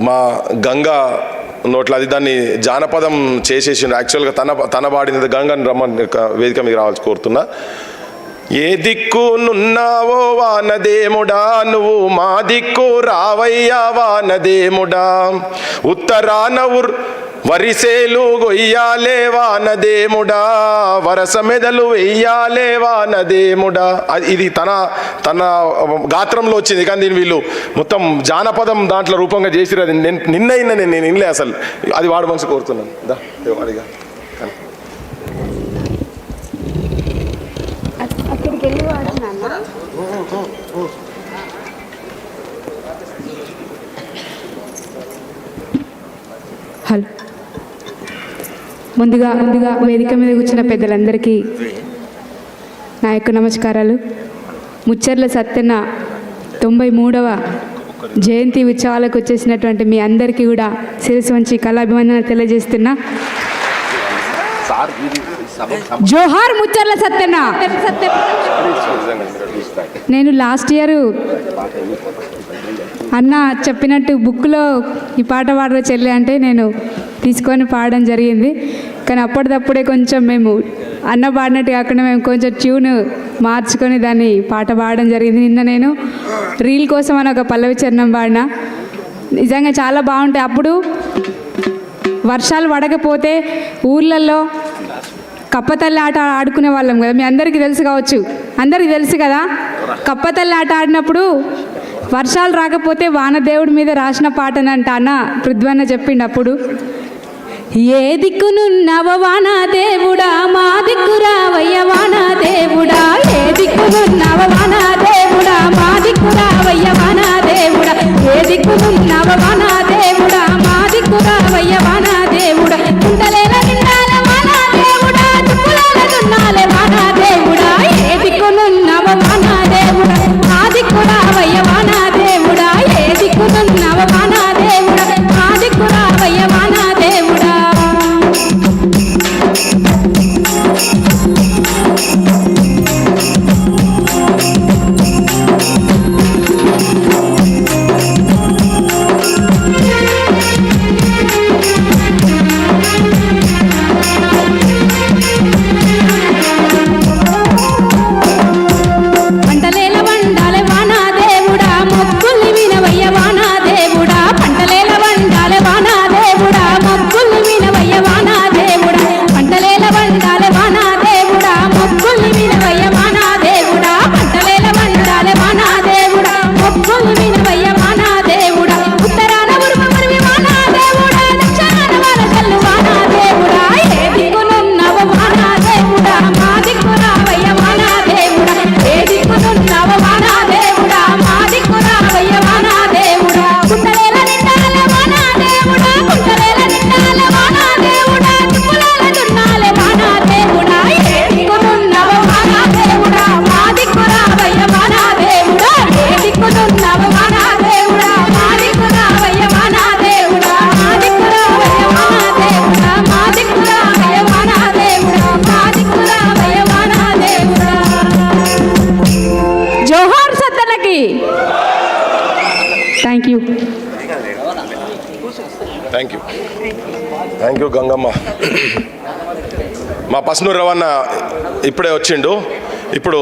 మా గంగా నోట్ల అది దాన్ని జానపదం చేసేసిండు. యాక్చువల్గా తన పాడినది గంగని రమ్మని వేదిక మీకు రావాల్సి కోరుతున్నా. ఏ దిక్కు నున్నావో వానదేముడా, నువ్వు మా దిక్కు రావయ్యా వానదేముడా, ఉత్తరాన వరిసేలు గొయ్యాలే వానదేముడా, వరస మెదలు వెయ్యాలే వానదేముడా. ఇది తన గాత్రంలో వచ్చింది, కానీ దీన్ని వీళ్ళు మొత్తం జానపదం దాంట్లో రూపంగా చేసిరు. అది నేను వినలే అసలు. అది వాడు మనసు కోరుతున్నాను. అడిగా హలో, ముందుగా వేదిక మీద కూర్చున్న పెద్దలందరికీ నా యొక్క నమస్కారాలు. ముచ్చర్ల సత్యన్న 93వ జయంతి ఉత్సవాలకు వచ్చేసినటువంటి మీ అందరికీ కూడా శిరస్సు వంచి కళాభివందన తెలియజేస్తున్నా. జోహార్ ముచ్చర్ల సత్యన్న. నేను లాస్ట్ ఇయర్ అన్న చెప్పినట్టు బుక్లో ఈ పాట పాడరా చెల్లి అంటే నేను తీసుకొని పాడడం జరిగింది. కానీ అప్పటిదప్పుడే కొంచెం మేము అన్న పాడినట్టు కాకుండా మేము కొంచెం ట్యూన్ మార్చుకొని దాన్ని పాట పాడడం జరిగింది. నిన్న నేను రీల్ కోసం అని ఒక పల్లవి చరణం పాడిన. నిజంగా చాలా బాగుంటాయి. అప్పుడు వర్షాలు పడకపోతే ఊర్లలో కప్పతల్లి ఆట ఆడుకునే వాళ్ళం కదా, మీ అందరికీ తెలుసు కావచ్చు, అందరికీ తెలుసు కదా. కప్పతల్లి ఆట ఆడినప్పుడు వర్షాలు రాకపోతే వానదేవుడి మీద రాసిన పాటనంట అన్న పృథ్వన్న చెప్పిండు. అప్పుడు ఏ దిక్కునున్నవ వానదేవుడా, మా దిక్కు రావయ్య వానదేవుడా, ఏ దిక్కునున్నవ వానదేవుడా, మా దిక్కు రావయ్య వానదేవుడా, ఏ దిక్కునున్నవ వానదేవుడా, మా దిక్కు రావయ్య వానదేవుడా, కుంటలేల నిండాల వానదేవుడా, తుప్పులేల దున్నాలే వానదేవుడా, ఏ దిక్కునున్నవ వానదేవుడా, మా దిక్కు రావయ్య వానదేవుడా, ఏ దిక్కునున్నవ వానదేవుడా, మా దిక్కు రావయ్య వానదేవుడా. Thank you Gangamma. మా పసునూరు రవణ ఇప్పుడే వచ్చిండు. ఇప్పుడు